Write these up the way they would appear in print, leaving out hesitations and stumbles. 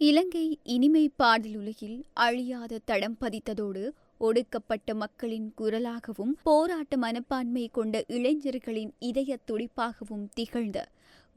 இலங்கை இனிமை பாடலுலகில் அழியாத தடம் பதித்ததோடு ஒடுக்கப்பட்ட மக்களின் குரலாகவும் போராட்ட மனப்பான்மை கொண்ட இளைஞர்களின் இதய துடிப்பாகவும் திகழ்ந்த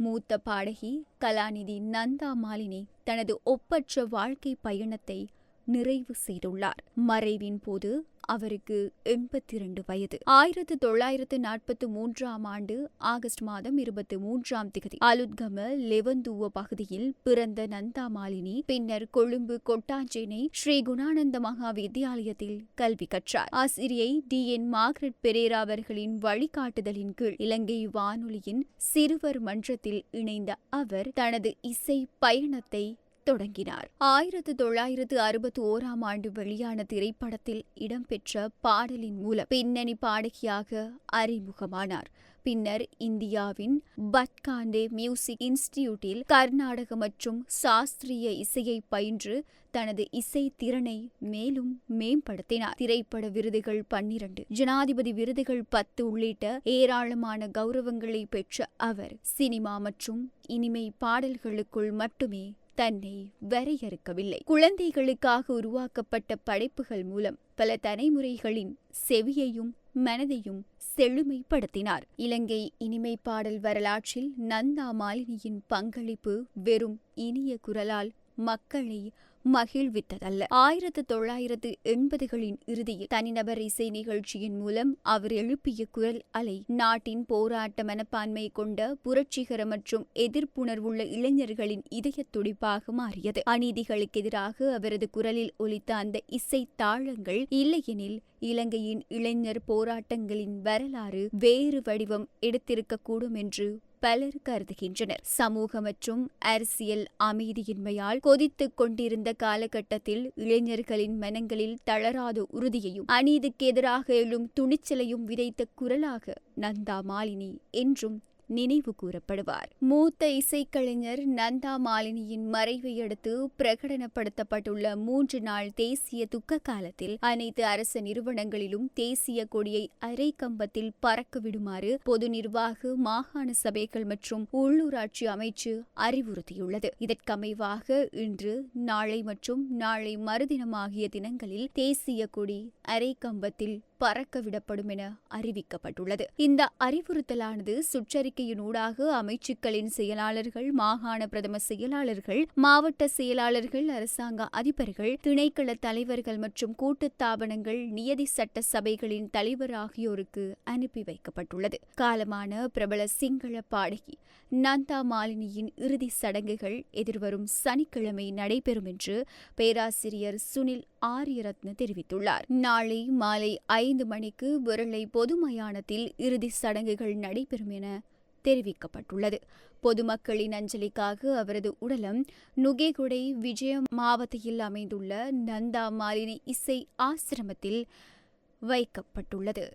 மூத்த பாடகி கலாநிதி நந்தா மாலினி தனது ஒப்பற்ற வாழ்க்கை பயணத்தை நிறைவு செய்துள்ளார். மறைவின் போது அவருக்கு 82 வயது. 1943 ஆண்டு ஆகஸ்ட் மாதம் 23 அலுத்கம லெவந்துவ பகுதியில் பிறந்த நந்தா மாலினி பின்னர் கொழும்பு கொட்டாஞ்சேனை ஸ்ரீ குணானந்த மகா வித்தியாலயத்தில் கல்வி கற்றார். ஆசிரியை DN மார்கரெட் பெரேரா அவர்களின் வழிகாட்டுதலின் கீழ் இலங்கை வானொலியின் சிறுவர் மன்றத்தில் இணைந்த அவர் தனது இசை பயணத்தை தொடங்கினார். 1961 ஆண்டு வெளியான திரைப்படத்தில் இடம்பெற்ற பாடலின் மூலம் பின்னணி பாடகியாக அறிமுகமானார். பின்னர் இந்தியாவின் பட்காண்டே மியூசிக் இன்ஸ்டிடியூட்டில் கர்நாடக மற்றும் சாஸ்திரிய இசையை பயின்று தனது இசை திறனை மேலும் மேம்படுத்தினார். திரைப்பட விருதுகள் 12, ஜனாதிபதி விருதுகள் 10 உள்ளிட்ட ஏராளமான கௌரவங்களை பெற்ற அவர் சினிமா மற்றும் இனிமை பாடல்களுக்குள் மட்டுமே தன்னை வரையறுக்கவில்லை. குழந்தைகளுக்காக உருவாக்கப்பட்ட படைப்புகள் மூலம் பல தலைமுறைகளின் செவியையும் மனதையும் செழுமைப்படுத்தினார். இலங்கை இனிமை பாடல் வரலாற்றில் நந்தா மாலினியின் பங்களிப்பு வெறும் இனிய குரலால் மக்களை மகிழ்வித்ததல்ல. 1980களின் இறுதியில் தனிநபர் இசை நிகழ்ச்சியின் மூலம் அவர் எழுப்பிய குரல் அலை நாட்டின் போராட்ட மனப்பான்மை கொண்ட புரட்சிகர மற்றும் எதிர்ப்புணர்வுள்ள இளைஞர்களின் இதய துடிப்பாக மாறியது. அநீதிகளுக்கு எதிராக அவரது குரலில் ஒலித்த அந்த இசை தாளங்கள் இல்லையெனில் இலங்கையின் இளைஞர் போராட்டங்களின் வரலாறு வேறு வடிவம் எடுத்திருக்கக்கூடும் என்று பலர் கருதுகின்றனர். சமூக மற்றும் அரசியல் அமைதியின்மையால் கொதித்துக் கொண்டிருந்த காலகட்டத்தில் இளைஞர்களின் மனங்களில் தளராத உறுதியையும் அநீதிக்கு எதிராக எழும் துணிச்சலையும் விதைத்த குரலாக நந்தா மாலினி என்றும் நினைவு கூறப்படுவார். மூத்த இசைக்கலைஞர் நந்தா மாலினியின் மறைவை அடுத்து பிரகடனப்படுத்தப்பட்டுள்ள 3 நாள் தேசிய துக்க காலத்தில் அனைத்து அரச நிறுவனங்களிலும் தேசிய கொடியை அரை கம்பத்தில் பறக்க விடுமாறு பொது நிர்வாக மாகாண சபைகள் மற்றும் உள்ளூராட்சி அமைச்சு அறிவுறுத்தியுள்ளது. இதற்கமைவாக இன்று, நாளை மற்றும் நாளை மறுதினம் ஆகிய தினங்களில் தேசிய கொடி அரை கம்பத்தில் பறக்கவிடப்படும் என அறிவிக்கப்பட்டுள்ளது. இந்த அறிவுறுத்தலானது சுற்றறிக்கையினூடாக அமைச்சுக்களின் செயலாளர்கள், மாகாண பிரதம செயலாளர்கள், மாவட்ட செயலாளர்கள், அரசாங்க அதிபர்கள், திணைக்கள தலைவர்கள் மற்றும் கூட்டுத்தாபனங்கள், நியதி சட்ட சபைகளின் தலைவர் ஆகியோருக்கு அனுப்பி வைக்கப்பட்டுள்ளது. காலமான பிரபல சிங்கள பாடகி நந்தா மாலினியின் இறுதி சடங்குகள் எதிர்வரும் சனிக்கிழமை நடைபெறும் என்று பேராசிரியர் சுனில் ஆரியரத்ன தெரிவித்துள்ளார். நாளை மாலை 5 மணிக்கு விரலை பொது மயானத்தில் இறுதி சடங்குகள் நடைபெறும் என தெரிவிக்கப்பட்டுள்ளது. பொதுமக்களின் அஞ்சலிக்காக அவரது உடலம் நுகேகுடை விஜயம் மாவட்டத்தில் அமைந்துள்ள நந்தா மாலினி இசை ஆசிரமத்தில் வைக்கப்பட்டுள்ளது.